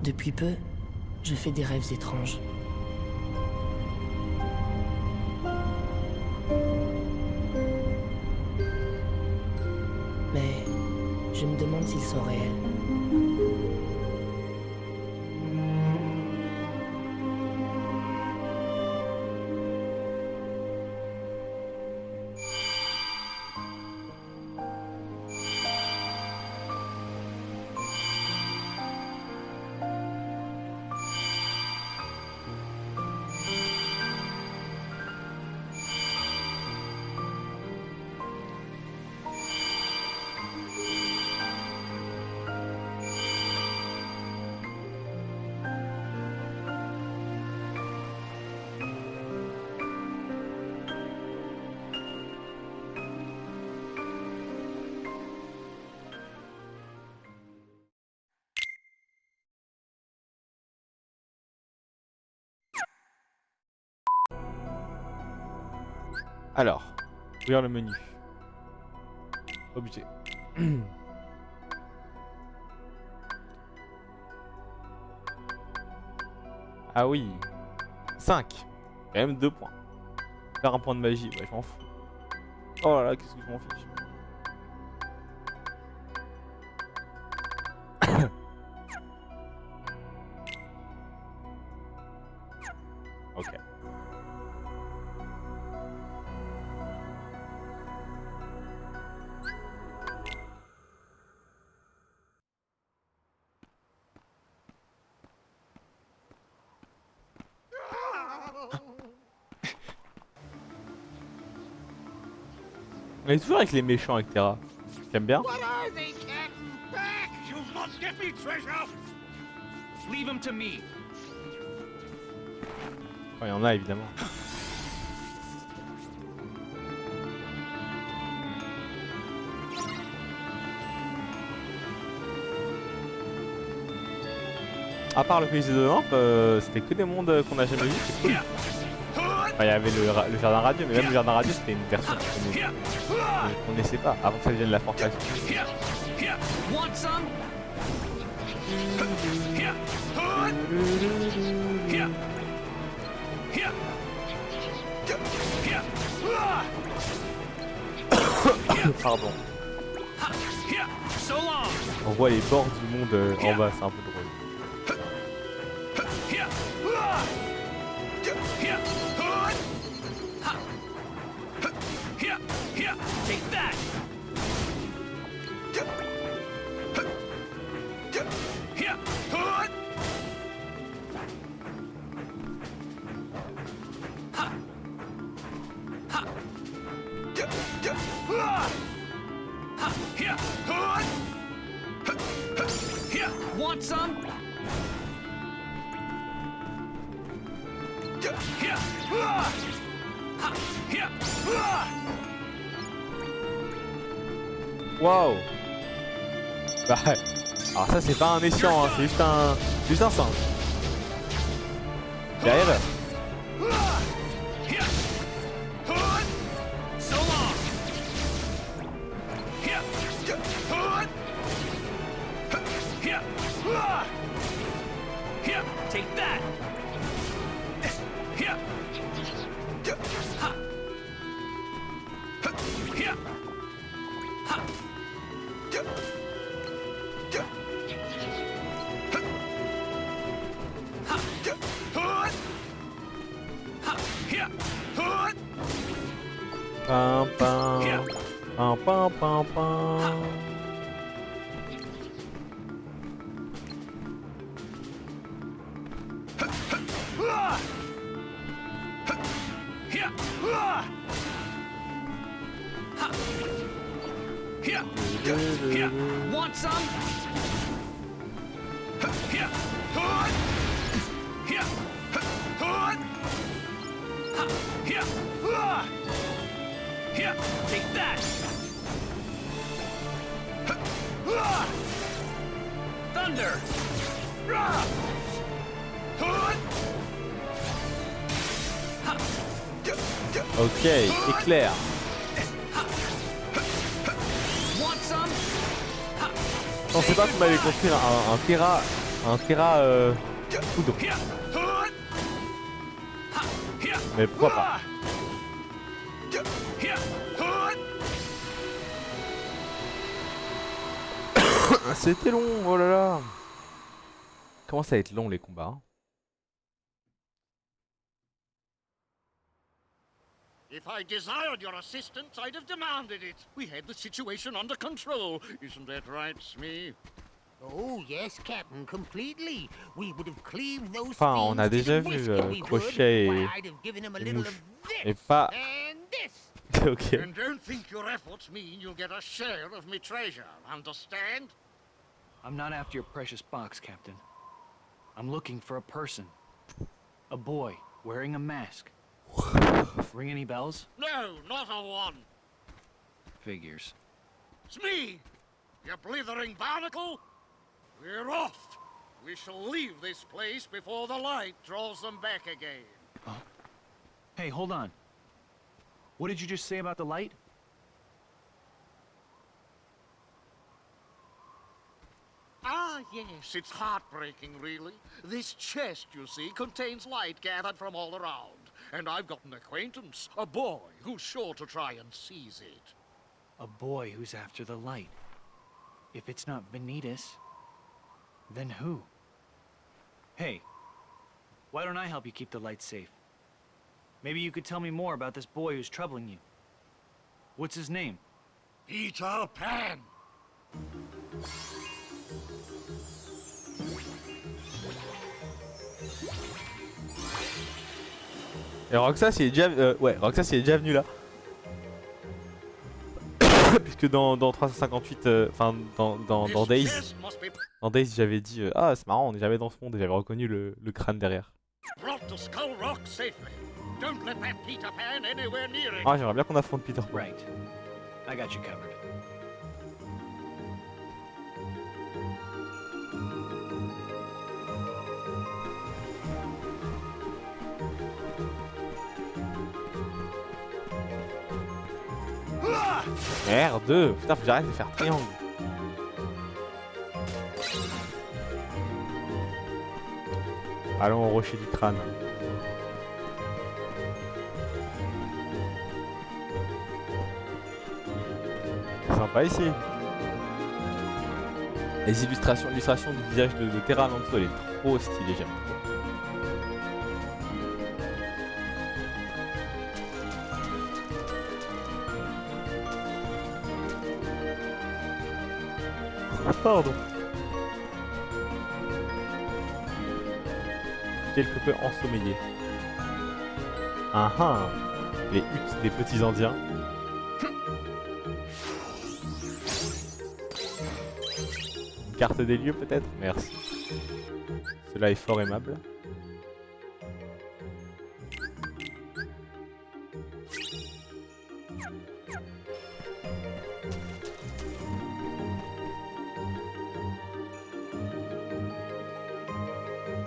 Depuis peu, je fais des rêves étranges. Mais je me demande s'ils sont réels. Alors, ouvrir le menu. Objet. Ah oui. 5. Quand même 2 points. Faire un point de magie, ouais, je m'en fous. Oh là là, qu'est-ce que je m'en fiche. Ok. On est toujours avec les méchants avec Terra. J'aime bien. What are they, Captain? Back! You'll not get me, treasure! Leave him to me. Quand il y en a évidemment. À part le pays de lampe, c'était que des mondes qu'on a jamais vus, c'est cool. Enfin, il y avait le jardin radieux, mais même le jardin radieux c'était une version qu'on connaissait pas, avant que ça devienne la forteresse. Want some? Pardon. So long. On voit les bords du monde en bas, c'est un peu drôle. Take that. Want some? Waouh. Bah, alors ça c'est pas un escient, hein, c'est juste un singe. Derrière. So long. Take that. Pam pam. Pam pam pam pam. Want some? Take that. Thunder. Ok, éclair. Want some? Je pensais pas qu'on allait construire un Terra Un Terra foudre. Mais pourquoi pas? C'était long, oh là là. Comment ça va être long les combats hein. If I desired your assistance, I'd have demanded it. We had the situation under control. Isn't that right, Smee? Oh, yes, Captain, completely. We would have cleaved those Enfin, on a things déjà to the vu biscuit, we Crochet would. et, Why, I'd have given him a et little Mouche. of this Et pas... and this. Ok. And don't think your efforts mean you'll get a share of me treasure, understand? I'm not after your precious box, Captain. I'm looking for a person. A boy wearing a mask. Ring any bells? No, not a one. Figures. Smee! You blithering barnacle! We're off! We shall leave this place before the light draws them back again. Hey, hold on. What did you just say about the light? Ah, yes, it's heartbreaking, really. This chest, you see, contains light gathered from all around. And I've got an acquaintance, a boy, who's sure to try and seize it. A boy who's after the light. If it's not Vanitas, then who? Hey, why don't I help you keep the light safe? Maybe you could tell me more about this boy who's troubling you. What's his name? Peter Pan! Et Roxas il est déjà... ouais, Roxas il est déjà venu là. Puisque dans 358, enfin dans Days, dans Days j'avais dit ah c'est marrant on est jamais dans ce monde et j'avais reconnu le crâne derrière. Ah j'aimerais bien qu'on affronte Peter Pan. Right. I got you covered. Merde, putain faut que j'arrête de faire triangle. Allons au rocher du crâne. C'est sympa ici. Les illustrations du visage de Terra Alonso, elle est trop stylée, j'aime trop. Pardon. Quelque peu ensommeillé. Ah ah. Les huttes des petits indiens. Une carte des lieux peut-être? Merci. Cela est fort aimable.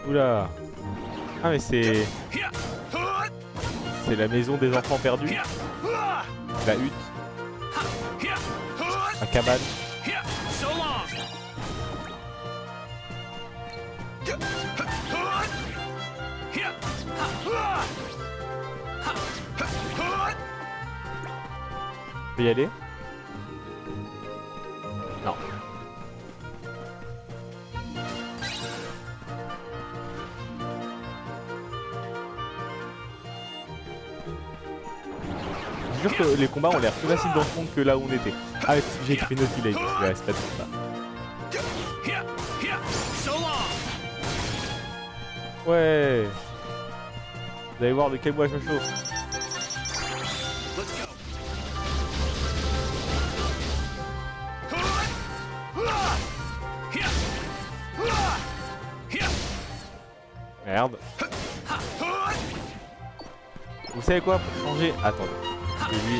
Oula. Ah mais c'est la maison des enfants perdus. La hutte. La cabane. Je peux y aller? Non. Je jure que les combats ont l'air plus faciles dans ce monde que là où on était. Ah mais parce que j'ai écrit No Delay, je vais rester pas tout ça. Ouais. Vous allez voir de quel bois je me chauffe. Merde. Vous savez quoi pour changer? Attendez. Lui.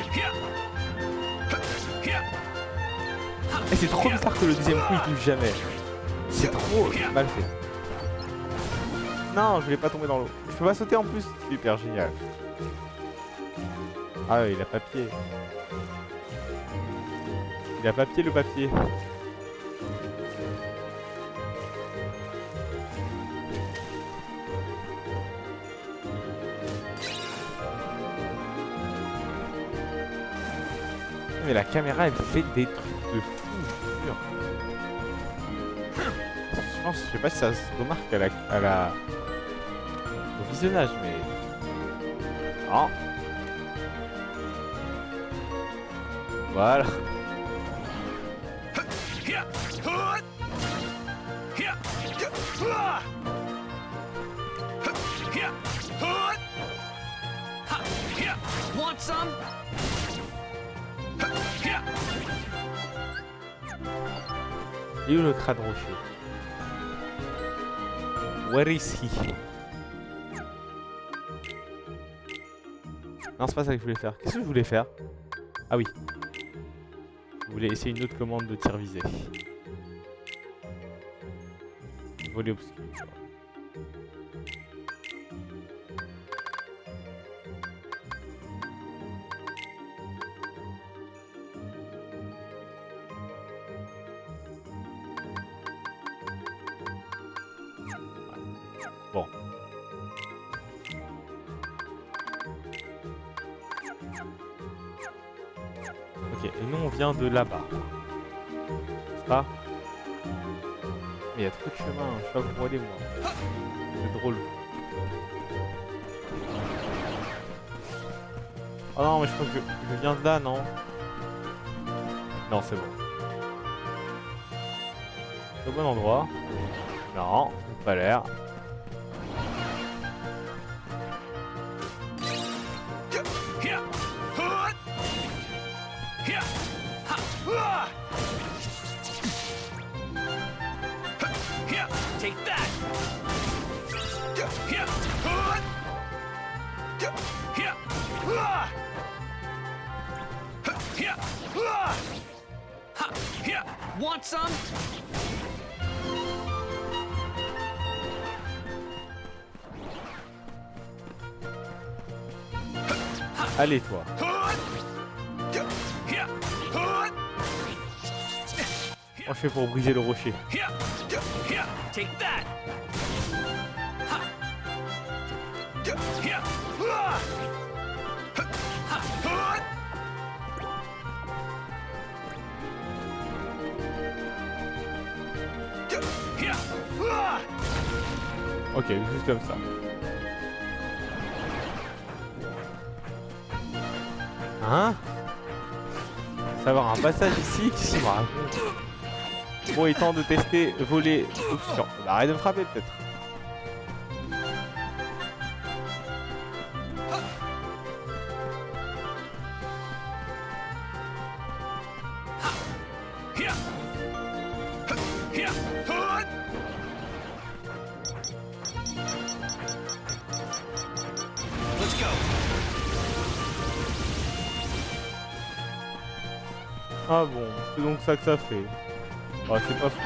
Et c'est trop bizarre que le deuxième coup il touche jamais. C'est trop mal fait. Non, je voulais pas tomber dans l'eau. Je peux pas sauter en plus. Super génial. Ah ouais, il a papier. Il a papier le papier. Mais la caméra, elle fait des trucs de fou, je te jure. Je pense, je sais pas si ça se remarque au visionnage, mais... Non. Voilà. Want some? Il est où le crâne rocher? Where is he? Non, c'est pas ça que je voulais faire. Qu'est-ce que je voulais faire? Ah oui. Je voulais essayer une autre commande de tir visé. Voler obscur. Bon. Ok, et nous on vient de là-bas. C'est pas? Mais il y a trop de chemin, je sais pas où aller moi. C'est drôle. Oh non, mais je crois que je viens de là, non? Non, c'est bon. C'est au bon endroit. Non, pas l'air. Take that! Want some? Allez toi. On fait pour briser le rocher. Take that! Ok, juste comme ça. Hein? Ça va avoir un passage ici qui se raconte. Bon, il est temps de tester voler obscur. Bah, arrête de me frapper peut-être. Let's go! Ah bon, c'est donc ça que ça fait. Ah, c'est pas fou.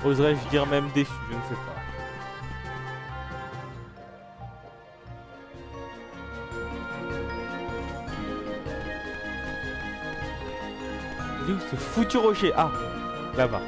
Oserais-je dire même déçu, je ne sais pas. Il est où ce foutu rocher? Ah, là-bas.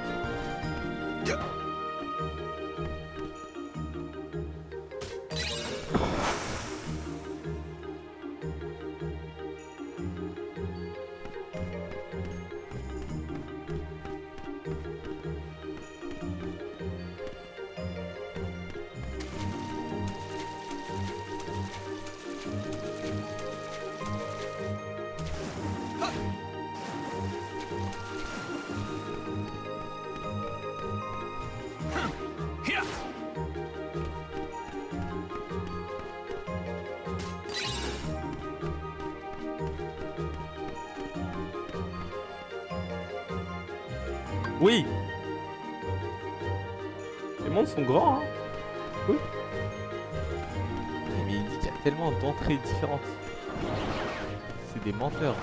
Oui. Les mondes sont grands, hein. Cool. Mais il dit qu'il y a tellement d'entrées différentes. C'est des menteurs.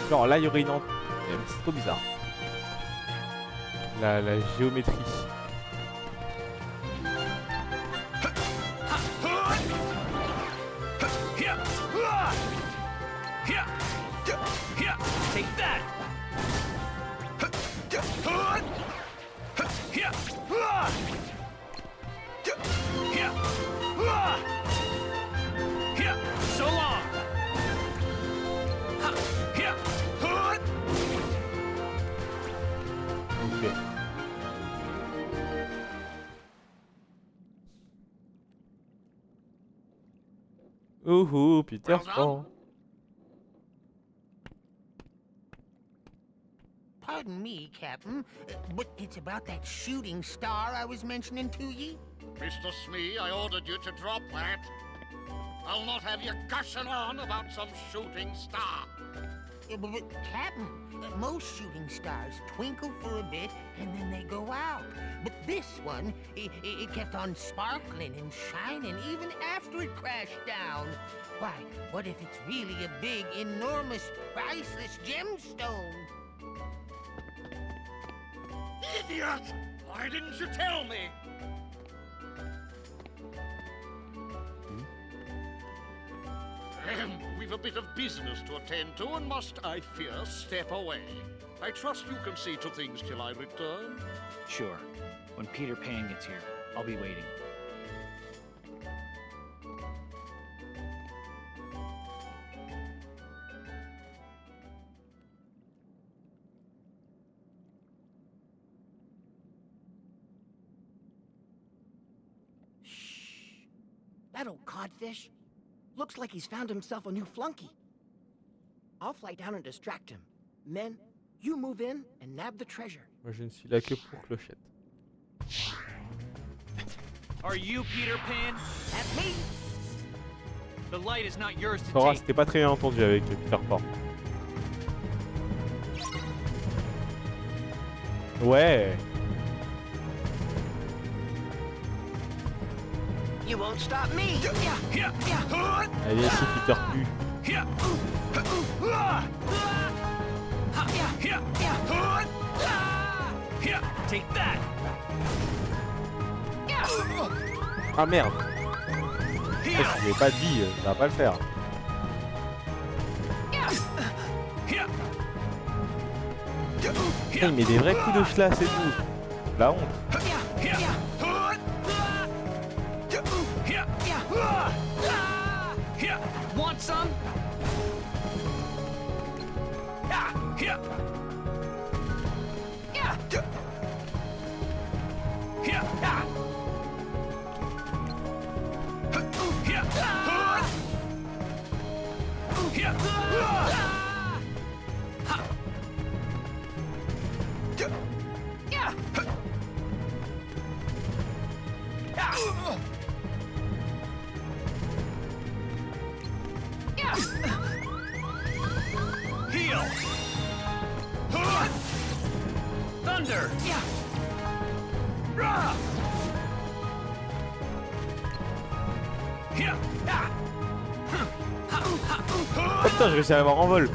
Genre là il y aurait une entrée. C'est trop bizarre. La géométrie. Take that! Ouhou, Peter Well Pan. done. Pardon me, Captain, but it's about that shooting star I was mentioning to ye. Mr. Smee, I ordered you to drop that. I'll not have you gushing on about some shooting star. But Captain, most shooting stars twinkle for a bit and then they go out. But this one, it kept on sparkling and shining even after it crashed down. Why, what if it's really a big, enormous, priceless gemstone? Idiot! Why didn't you tell me? We've a bit of business to attend to and must, I fear, step away. I trust you can see to things till I return. Sure. When Peter Pan gets here, I'll be waiting. That old codfish looks like he's found himself a new flunky. I'll fly down and distract him. Men, you move in and nab the treasure. Moi je ne suis là que pour Clochette. Are you Peter Pan? That's me. The light is not yours to Sora, take. c'était pas très bien entendu avec Peter Pan. Ouais. You won't stop me. Allez, ici Peter Pu. Take that! Ah merde. Je l'ai pas dit, ça va pas le faire. Putain, il met des vrais coups de schlass et tout. La honte. Want some? Heal! Thunder! Oh putain, j'ai réussi à l'avoir en vol.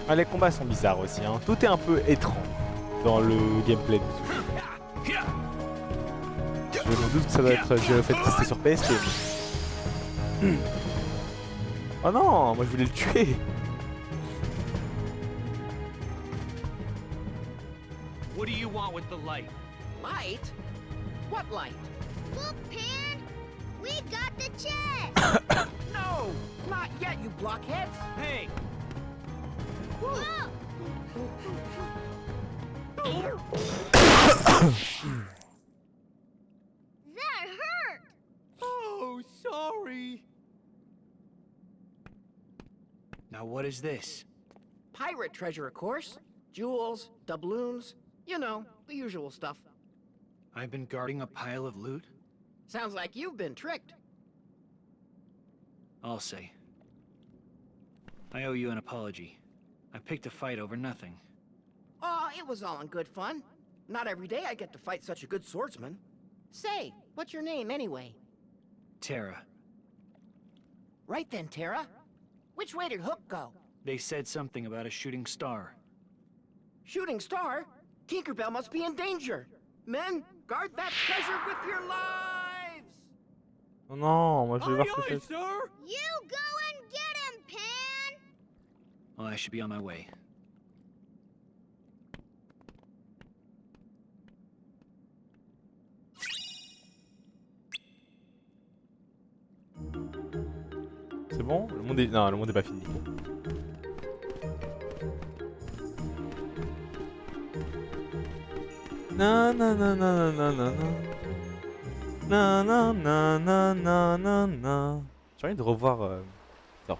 Ah, les combats sont bizarres aussi, hein. Tout est un peu étrange dans le gameplay du jeu. Je me doute que ça doit être dû au fait que c'était sur PSP. Oh non, moi je voulais le tuer. What do you want with the light? Light? What light? Look, Pan! We got the chest! No! Not yet, you blockheads! Hey! Whoa! That hurt! Oh, sorry! Now what is this? Pirate treasure, of course. Jewels, doubloons, you know, the usual stuff. I've been guarding a pile of loot? Sounds like you've been tricked. I'll say. I owe you an apology. I picked a fight over nothing. Oh, it was all in good fun. Not every day I get to fight such a good swordsman. Say, what's your name anyway? Terra. Right then, Terra. Which way did Hook go? They said something about a shooting star. Shooting star? Tinkerbell must be in danger. Men, guard that treasure with your lives! Oh non, moi je vais voir Aye, aye, Clochette. sir! You go and get him, Pan! Well, I should be on my way. bon? Le monde est... Non, le monde est pas fini. Na na na na na na na. Na na na na na na na. J'ai envie de revoir Peter Pan.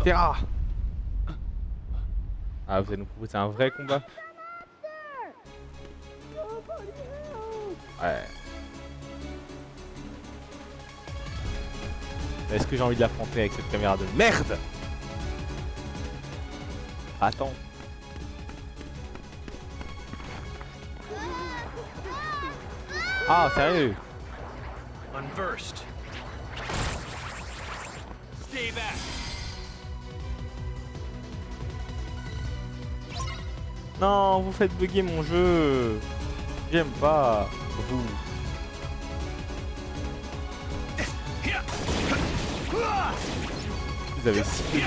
Terra. Ah, vous allez nous proposer un vrai combat? Ouais. Est-ce que j'ai envie de l'affronter avec cette caméra de merde? Attends. Ah, sérieux? Unversed. Stay back. Non, vous faites bugger mon jeu. J'aime pas vous. Vous avez si peu.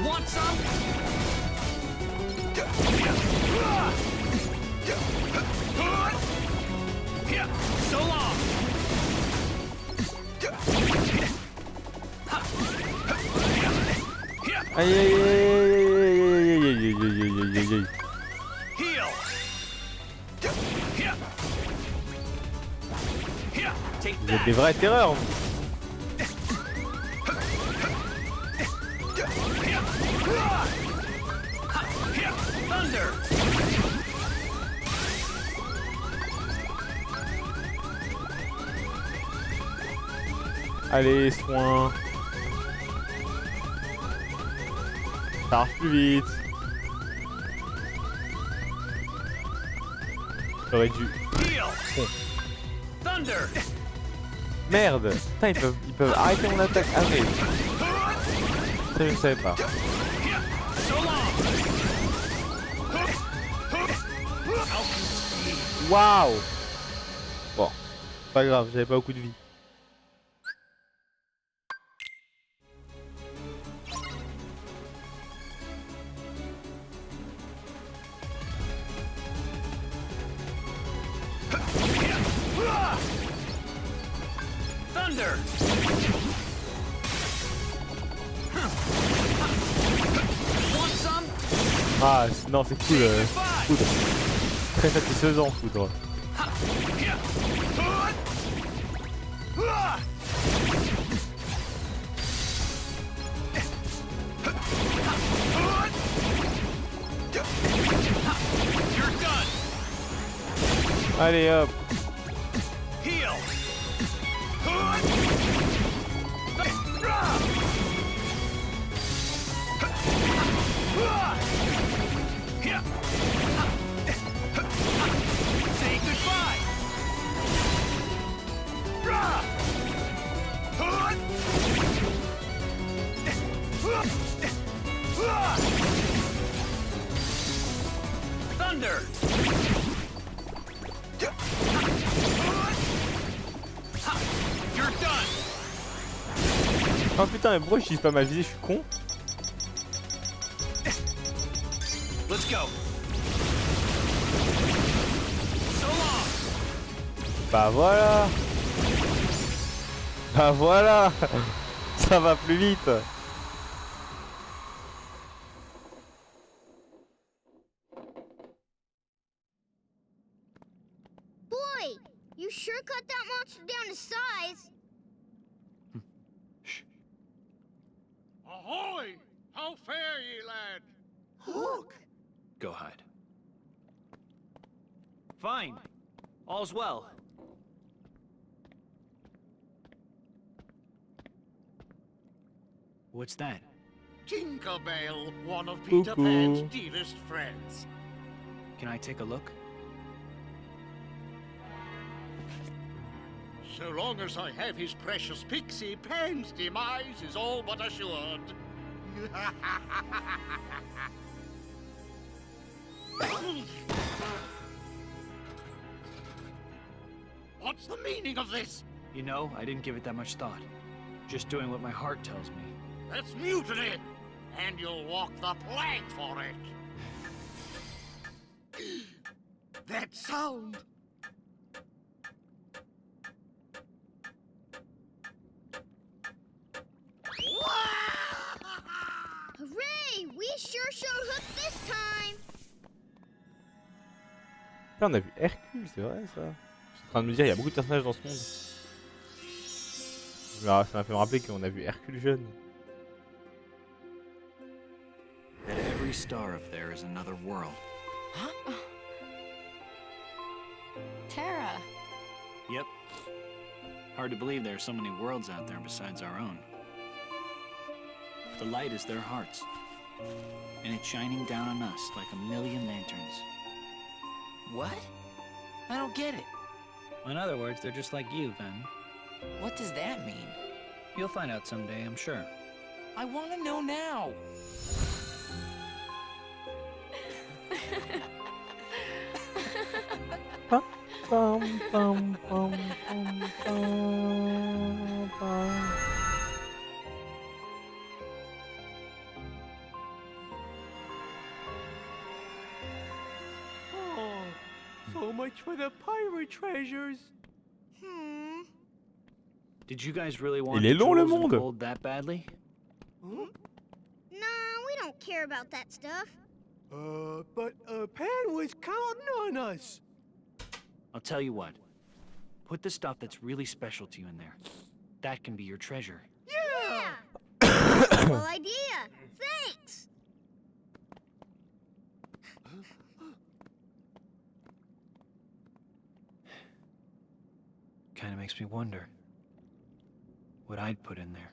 Want some? So long. Aïe aïe aïe aïe aïe aïe aïe aïe aïe aïe. Heal. Take Vous êtes that. des vrais terreurs. Thunder. Allez, soin. Ça marche plus vite. J'aurais dû. Heal. Bon. Thunder. Merde. Putain, ils peuvent arrêter mon attaque. Ah oui. Ça, je ne savais pas. So long. Waouh. Bon. Pas grave, j'avais pas beaucoup de vie. Thunder. Want some? Ah, non, c'est cool. Foudre. Très satisfaisant, foudre. You're done. Allez, hop. Heal. Say goodbye. Thunder. You're done. Oh putain, mais pourquoi j'utilise pas ma visée? Je suis con. Let's go. So long. Bah voilà. Bah voilà. Ça va plus vite. Boy, you sure cut that monster down to size. Ahoy! How fare ye, lad? Look! Go hide. Fine. All's well. What's that? Tinkerbell, one of Peter Pan's dearest friends. Can I take a look? So long as I have his precious pixie, Pan's demise is all but assured. What's the meaning of this? You know, I didn't give it that much thought. Just doing what my heart tells me. That's mutiny, and you'll walk the plank for it. That sound! Hooray! We sure showed hook this time. Là, on a vu Hercule, c'est vrai ça. Je suis en train de me dire, il y a beaucoup de personnages dans ce monde. Ça m'a fait me rappeler qu'on a vu Hercule jeune. At every star up there is another world. Terra. Yep. Hard to believe there are so many worlds out there besides our own. The light is their hearts. And it's shining down on us like a million lanterns. What? I don't get it. In other words, they're just like you, Ven. What does that mean? You'll find out someday, I'm sure. I want to know now. Pam, pam, pam, pam, pam, pam. Oh, so much for the pirate treasures. Did you guys really want Il est long, le jewels and monde. gold that badly? Nah, we don't care about that stuff. But Pan was counting on us. I'll tell you what. Put the stuff that's really special to you in there. That can be your treasure. Yeah! Cool idea. Thanks. Kinda makes me wonder what I'd put in there.